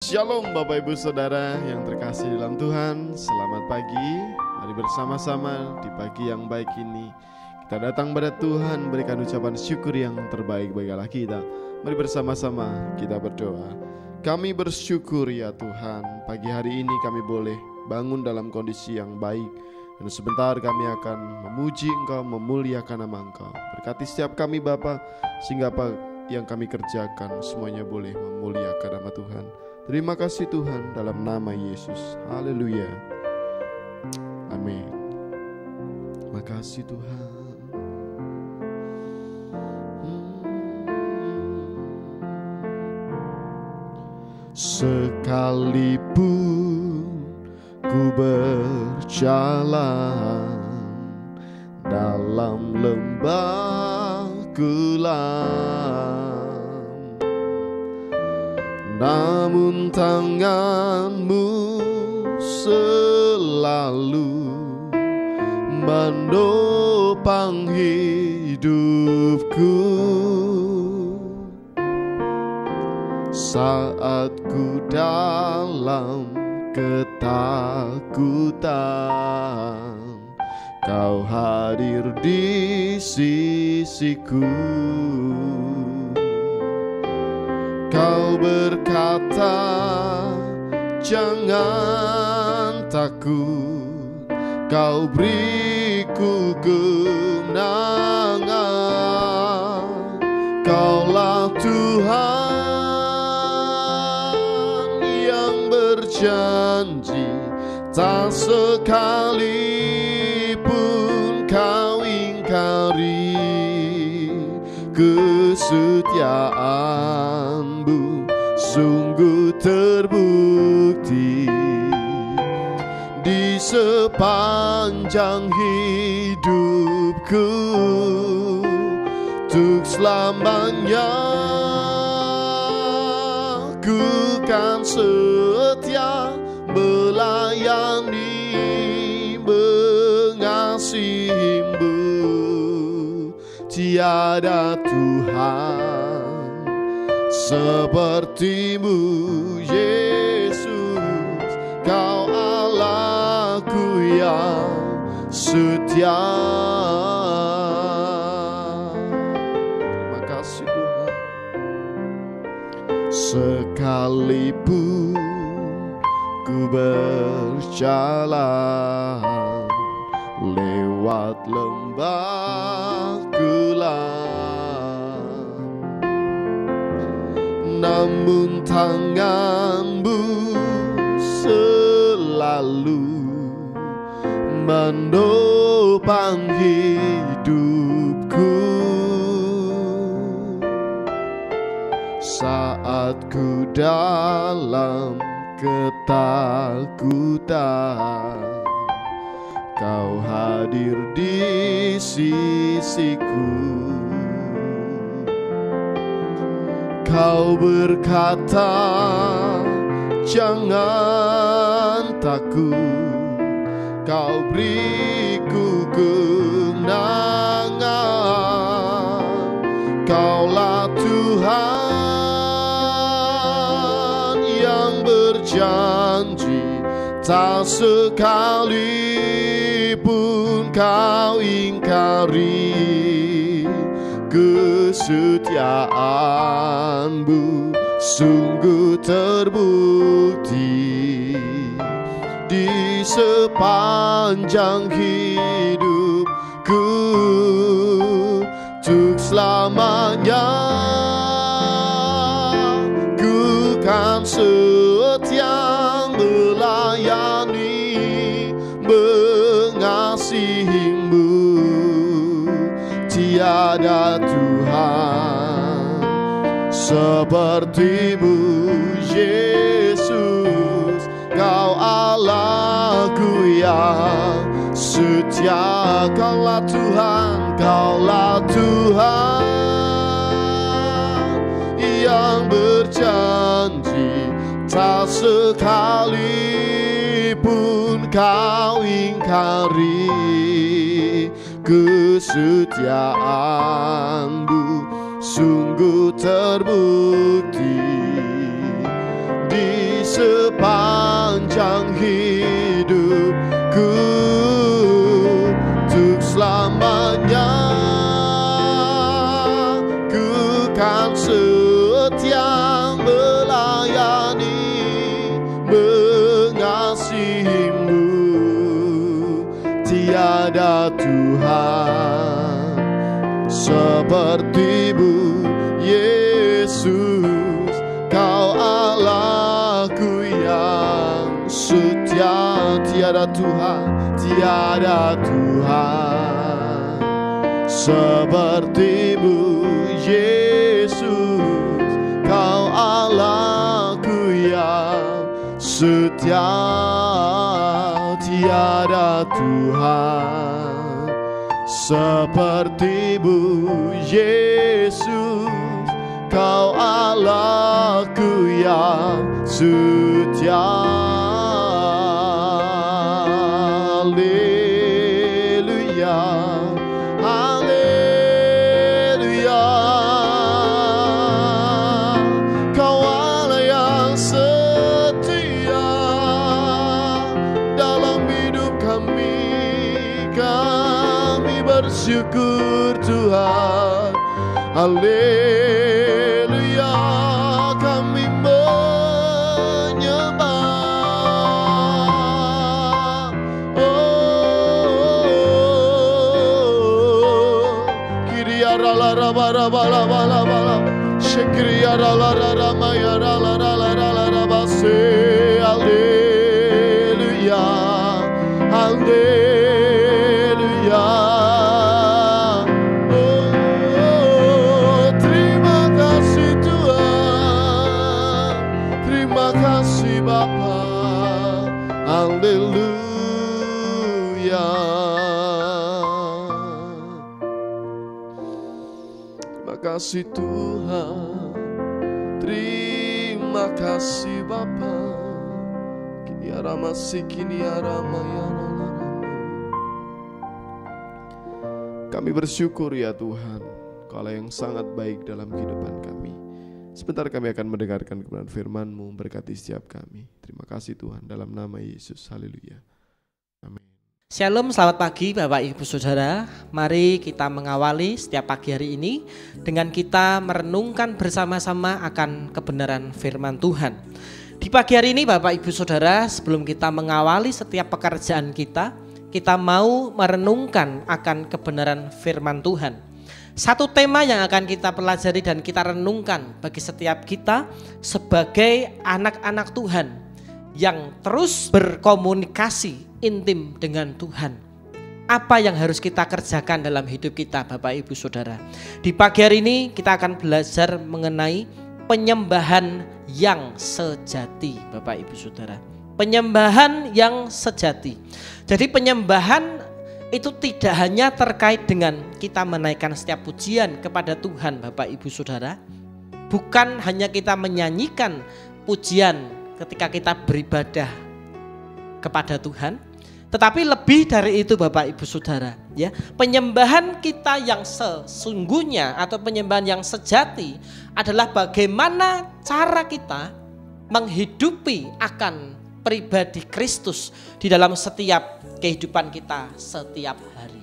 Shalom Bapak Ibu Saudara yang terkasih dalam Tuhan. Selamat pagi. Mari bersama-sama di pagi yang baik ini kita datang pada Tuhan, berikan ucapan syukur yang terbaik bagi Allah kita. Mari bersama-sama kita berdoa. Kami bersyukur ya Tuhan, pagi hari ini kami boleh bangun dalam kondisi yang baik. Dan sebentar kami akan memuji Engkau, memuliakan nama Engkau. Berkati setiap kami Bapa, sehingga apa yang kami kerjakan semuanya boleh memuliakan nama Tuhan. Terima kasih Tuhan, dalam nama Yesus. Haleluya. Amin. Terima kasih Tuhan. Sekalipun ku berjalan dalam lembah gelap, namun tanganmu selalu menopang hidupku. Saat ku dalam ketakutan, Kau hadir di sisiku. Kau berkata, jangan takut, Kau beriku kemenangan. Kaulah Tuhan yang berjanji, tak sekalipun Kau ingkari. Kesetiaan-Mu sungguh terbukti di sepanjang hidupku. Untuk selamanya ku kan setia melayani, mengasihi-Mu. Tiada Tuhan seperti-Mu, Yesus. Kau Allahku yang setia. Terima kasih Tuhan. Sekalipun ku berjalan lewat lembah gelap, namun tangan-Mu selalu menopang hidupku. Saat ku dalam ketakutan, Kau hadir di sisiku. Kau berkata, jangan takut, Kau beriku kemenangan. Kaulah Tuhan yang berjanji, tak sekalipun Kau ingkari. Kesetiaan-Mu sungguh terbukti di sepanjang hidupku. Untuk selamanya ku kan setia melayani, mengasihi-Mu. Tiada Tuhan seperti-Mu, Yesus. Kau Allahku yang setia. Kaulah Tuhan, Kaulah Tuhan yang berjanji, tak sekalipun Kau ingkari. Kesetiaan-Mu sungguh terbukti di sepanjang hidupku, untuk selamanya ku kan setia melayani, mengasihimu. Tiada Tuhan sepertimu, Yesus. Kau Allahku yang setia. Tiada Tuhan, tiada Tuhan sepertimu, Yesus. Kau Allahku yang setia. Tiada Tuhan sepertimu, Yesus. Kau Allahku yang setia. Haleluya, haleluya. Kau Allah yang setia dalam hidup kami. Kami bersyukur Tuhan. Haleluya, kami menyembah. Oh, kiriara la la la la la la, shekiriara la la la maya la la la la la la base. Haleluya, haleluya. Bapa, haleluya. Terima kasih Tuhan, terima kasih Bapa. Kini aramasi, kini aramayana. Kami bersyukur ya Tuhan, Kau yang sangat baik dalam kehidupan kami. Sebentar kami akan mendengarkan kebenaran firman-Mu, berkati setiap kami. Terima kasih Tuhan, dalam nama Yesus, haleluya. Amin. Shalom, selamat pagi Bapak Ibu Saudara. Mari kita mengawali setiap pagi hari ini dengan kita merenungkan bersama-sama akan kebenaran firman Tuhan. Di pagi hari ini Bapak Ibu Saudara, sebelum kita mengawali setiap pekerjaan kita mau merenungkan akan kebenaran firman Tuhan. Satu tema yang akan kita pelajari dan kita renungkan bagi setiap kita sebagai anak-anak Tuhan yang terus berkomunikasi intim dengan Tuhan. Apa yang harus kita kerjakan dalam hidup kita Bapak Ibu Saudara? Di pagi hari ini kita akan belajar mengenai penyembahan yang sejati Bapak Ibu Saudara. Penyembahan yang sejati. Jadi penyembahan itu tidak hanya terkait dengan kita menaikkan setiap pujian kepada Tuhan Bapak Ibu Saudara. Bukan hanya kita menyanyikan pujian ketika kita beribadah kepada Tuhan, tetapi lebih dari itu Bapak Ibu Saudara, ya. Penyembahan kita yang sesungguhnya atau penyembahan yang sejati adalah bagaimana cara kita menghidupi akan pribadi Kristus di dalam setiap kehidupan kita setiap hari.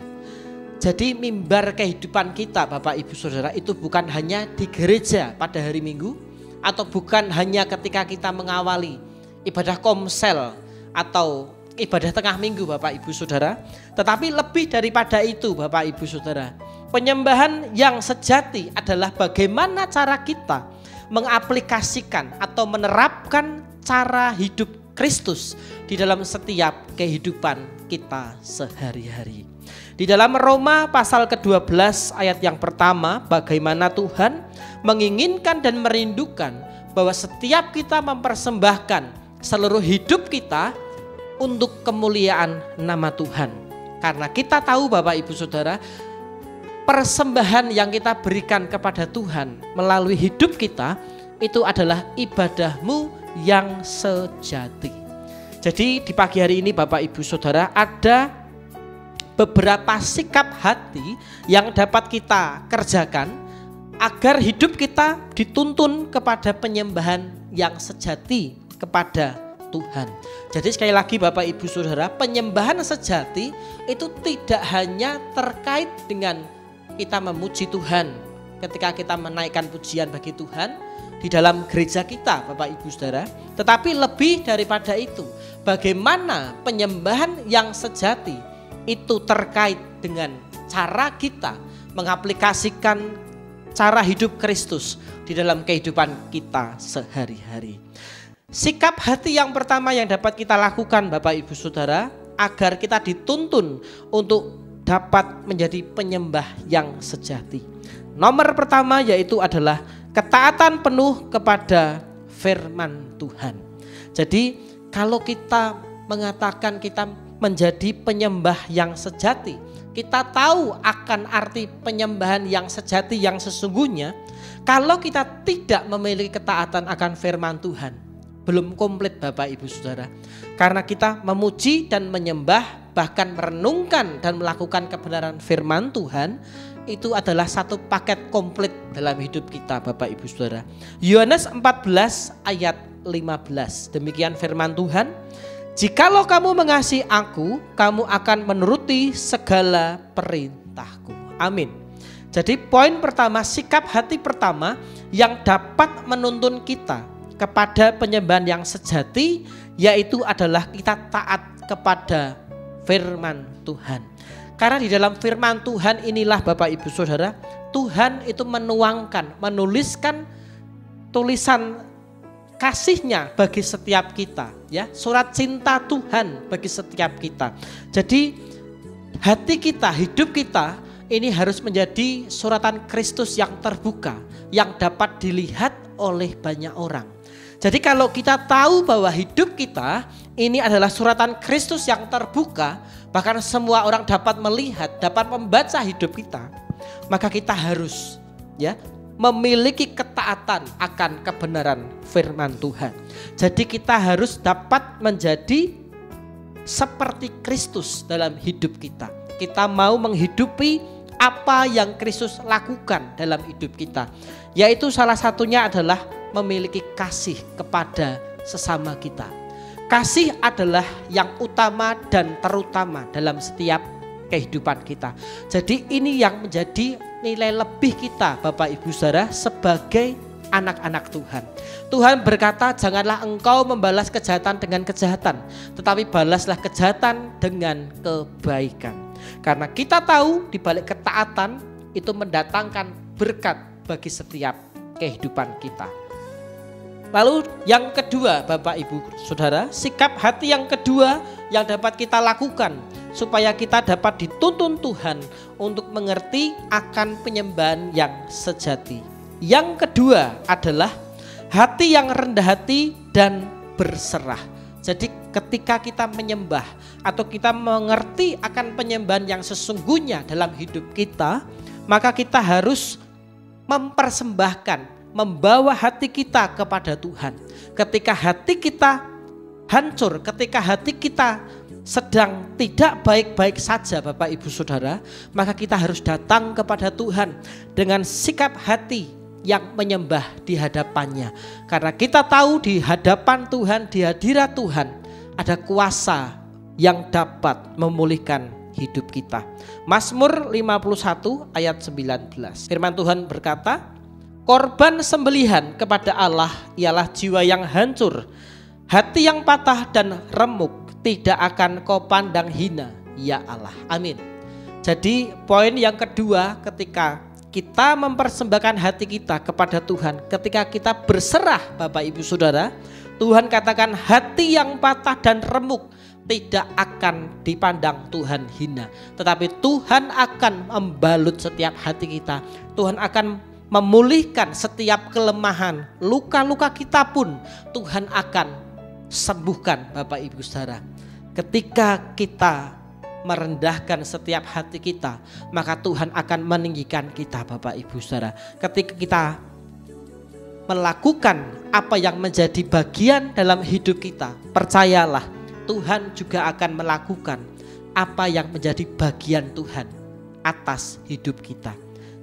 Jadi mimbar kehidupan kita Bapak Ibu Saudara itu bukan hanya di gereja pada hari Minggu, atau bukan hanya ketika kita mengawali ibadah komsel atau ibadah tengah minggu Bapak Ibu Saudara, tetapi lebih daripada itu Bapak Ibu Saudara. Penyembahan yang sejati adalah bagaimana cara kita mengaplikasikan atau menerapkan cara hidup Kristus di dalam setiap kehidupan kita sehari-hari. Di dalam Roma pasal ke-12 ayat yang pertama, bagaimana Tuhan menginginkan dan merindukan bahwa setiap kita mempersembahkan seluruh hidup kita untuk kemuliaan nama Tuhan. Karena kita tahu Bapak Ibu Saudara, persembahan yang kita berikan kepada Tuhan melalui hidup kita itu adalah ibadahmu yang sejati. Jadi di pagi hari ini Bapak Ibu Saudara, ada beberapa sikap hati yang dapat kita kerjakan agar hidup kita dituntun kepada penyembahan yang sejati kepada Tuhan. Jadi sekali lagi Bapak Ibu Saudara, penyembahan sejati itu tidak hanya terkait dengan kita memuji Tuhan ketika kita menaikkan pujian bagi Tuhan di dalam gereja kita Bapak Ibu Saudara, tetapi lebih daripada itu, bagaimana penyembahan yang sejati itu terkait dengan cara kita mengaplikasikan cara hidup Kristus di dalam kehidupan kita sehari-hari. Sikap hati yang pertama yang dapat kita lakukan Bapak Ibu Saudara agar kita dituntun untuk dapat menjadi penyembah yang sejati. Nomor pertama yaitu adalah ketaatan penuh kepada firman Tuhan. Jadi kalau kita mengatakan kita menjadi penyembah yang sejati, kita tahu akan arti penyembahan yang sejati yang sesungguhnya. Kalau kita tidak memiliki ketaatan akan firman Tuhan, belum komplit Bapak Ibu Saudara. Karena kita memuji dan menyembah, bahkan merenungkan dan melakukan kebenaran firman Tuhan, itu adalah satu paket komplit dalam hidup kita Bapak Ibu Saudara. Yohanes 14 ayat 15. Demikian firman Tuhan. Jikalau kamu mengasihi aku, kamu akan menuruti segala perintahku. Amin. Jadi poin pertama, sikap hati pertama yang dapat menuntun kita kepada penyembahan yang sejati, yaitu adalah kita taat kepada firman Tuhan. Karena di dalam firman Tuhan inilah Bapak Ibu Saudara, Tuhan itu menuangkan, menuliskan tulisan kasih-Nya bagi setiap kita, ya, surat cinta Tuhan bagi setiap kita. Jadi hati kita, hidup kita ini harus menjadi suratan Kristus yang terbuka, yang dapat dilihat oleh banyak orang. Jadi kalau kita tahu bahwa hidup kita ini adalah suratan Kristus yang terbuka, bahkan semua orang dapat melihat, dapat membaca hidup kita, maka kita harus, ya, memiliki ketaatan akan kebenaran firman Tuhan. Jadi kita harus dapat menjadi seperti Kristus dalam hidup kita. Kita mau menghidupi apa yang Kristus lakukan dalam hidup kita, yaitu salah satunya adalah memiliki kasih kepada sesama kita. Kasih adalah yang utama dan terutama dalam setiap kehidupan kita. Jadi ini yang menjadi nilai lebih kita Bapak Ibu Saudara sebagai anak-anak Tuhan. Tuhan berkata, janganlah engkau membalas kejahatan dengan kejahatan, tetapi balaslah kejahatan dengan kebaikan. Karena kita tahu di balik ketaatan itu mendatangkan berkat bagi setiap kehidupan kita. Lalu yang kedua Bapak Ibu Saudara, sikap hati yang kedua yang dapat kita lakukan supaya kita dapat dituntun Tuhan untuk mengerti akan penyembahan yang sejati. Yang kedua adalah hati yang rendah hati dan berserah. Jadi ketika kita menyembah atau kita mengerti akan penyembahan yang sesungguhnya dalam hidup kita, maka kita harus mempersembahkan, membawa hati kita kepada Tuhan. Ketika hati kita hancur, ketika hati kita sedang tidak baik-baik saja Bapak Ibu Saudara, maka kita harus datang kepada Tuhan dengan sikap hati yang menyembah di hadapannya. Karena kita tahu di hadapan Tuhan, di hadirat Tuhan ada kuasa yang dapat memulihkan hidup kita. Mazmur 51 ayat 19. Firman Tuhan berkata, korban sembelihan kepada Allah ialah jiwa yang hancur, hati yang patah dan remuk tidak akan kau pandang hina, ya Allah. Amin. Jadi poin yang kedua, ketika kita mempersembahkan hati kita kepada Tuhan, ketika kita berserah Bapak Ibu Saudara, Tuhan katakan hati yang patah dan remuk tidak akan dipandang Tuhan hina, tetapi Tuhan akan membalut setiap hati kita. Tuhan akan memulihkan setiap kelemahan, luka-luka kita pun Tuhan akan sembuhkan Bapak Ibu Saudara. Ketika kita merendahkan setiap hati kita, maka Tuhan akan meninggikan kita Bapak Ibu Saudara. Ketika kita melakukan apa yang menjadi bagian dalam hidup kita, percayalah Tuhan juga akan melakukan apa yang menjadi bagian Tuhan atas hidup kita.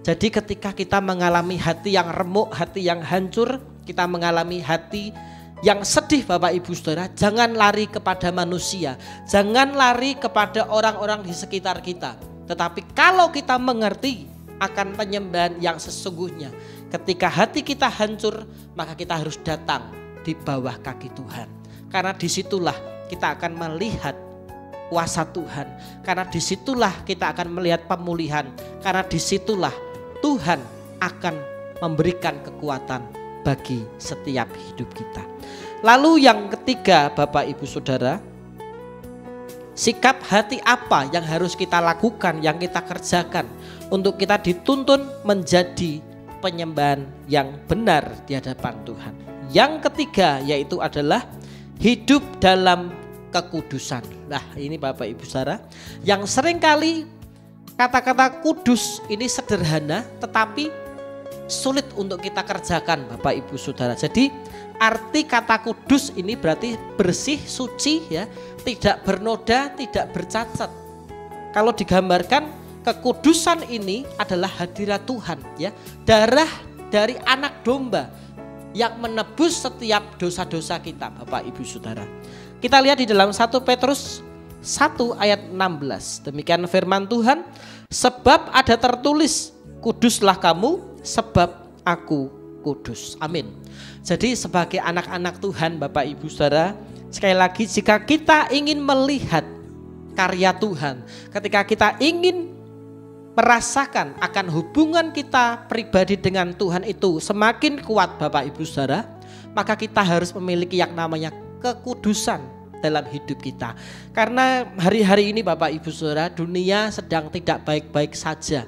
Jadi ketika kita mengalami hati yang remuk, hati yang hancur, kita mengalami hati yang sedih Bapak Ibu Saudara, jangan lari kepada manusia, jangan lari kepada orang-orang di sekitar kita. Tetapi kalau kita mengerti akan penyembahan yang sesungguhnya, ketika hati kita hancur, maka kita harus datang di bawah kaki Tuhan. Karena disitulah kita akan melihat kuasa Tuhan. Karena disitulah kita akan melihat pemulihan. Karena disitulah Tuhan akan memberikan kekuatan bagi setiap hidup kita. Lalu yang ketiga Bapak Ibu Saudara, sikap hati apa yang harus kita lakukan, yang kita kerjakan untuk kita dituntun menjadi penyembahan yang benar di hadapan Tuhan. Yang ketiga yaitu adalah hidup dalam kekudusan. Nah ini Bapak Ibu Saudara, yang seringkali kata-kata kudus ini sederhana tetapi sulit untuk kita kerjakan Bapak Ibu Saudara. Jadi arti kata kudus ini berarti bersih, suci ya, tidak bernoda, tidak bercacat. Kalau digambarkan kekudusan ini adalah hadirat Tuhan ya, darah dari anak domba yang menebus setiap dosa-dosa kita Bapak Ibu Saudara. Kita lihat di dalam 1 Petrus 1 ayat 16. Demikian firman Tuhan, sebab ada tertulis, kuduslah kamu sebab aku kudus. Amin. Jadi sebagai anak-anak Tuhan Bapak Ibu Saudara, sekali lagi jika kita ingin melihat karya Tuhan, ketika kita ingin merasakan akan hubungan kita pribadi dengan Tuhan itu semakin kuat Bapak Ibu Saudara, maka kita harus memiliki yang namanya kekudusan dalam hidup kita. Karena hari-hari ini Bapak Ibu Saudara, dunia sedang tidak baik-baik saja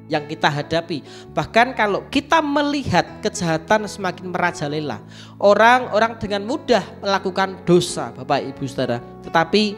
yang kita hadapi. Bahkan kalau kita melihat kejahatan semakin merajalela, orang-orang dengan mudah melakukan dosa Bapak Ibu Saudara. Tetapi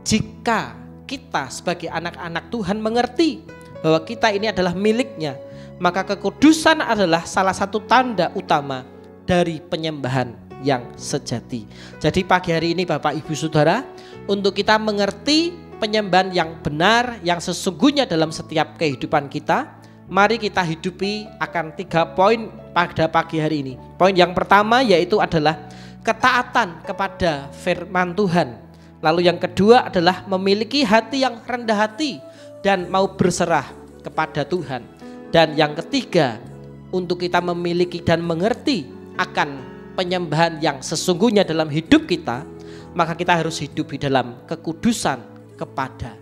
jika kita sebagai anak-anak Tuhan mengerti bahwa kita ini adalah miliknya, maka kekudusan adalah salah satu tanda utama dari penyembahan yang sejati. Jadi pagi hari ini Bapak Ibu Saudara, untuk kita mengerti penyembahan yang benar, yang sesungguhnya dalam setiap kehidupan kita, mari kita hidupi akan 3 poin pada pagi hari ini. Poin yang pertama yaitu adalah ketaatan kepada firman Tuhan. Lalu yang kedua adalah memiliki hati yang rendah hati dan mau berserah kepada Tuhan. Dan yang ketiga, untuk kita memiliki dan mengerti akan penyembahan yang sesungguhnya dalam hidup kita, maka kita harus hidup di dalam kekudusan kepada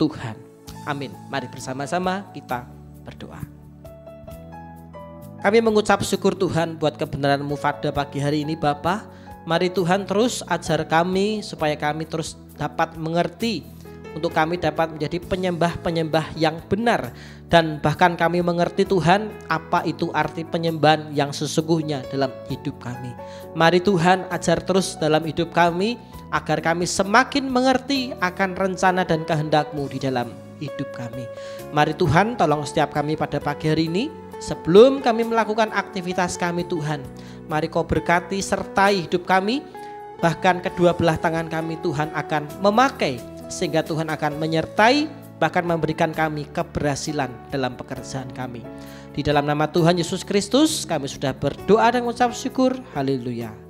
Tuhan. Amin. Mari bersama-sama kita berdoa. Kami mengucap syukur Tuhan buat kebenaran-Mu pada pagi hari ini Bapa. Mari Tuhan terus ajar kami supaya kami terus dapat mengerti, untuk kami dapat menjadi penyembah-penyembah yang benar. Dan bahkan kami mengerti Tuhan apa itu arti penyembahan yang sesungguhnya dalam hidup kami. Mari Tuhan ajar terus dalam hidup kami, agar kami semakin mengerti akan rencana dan kehendak-Mu di dalam hidup kami. Mari Tuhan tolong setiap kami pada pagi hari ini. Sebelum kami melakukan aktivitas kami Tuhan, mari Kau berkati sertai hidup kami. Bahkan kedua belah tangan kami Tuhan akan memakai, sehingga Tuhan akan menyertai, bahkan memberikan kami keberhasilan dalam pekerjaan kami. Di dalam nama Tuhan Yesus Kristus kami sudah berdoa dan mengucap syukur. Haleluya.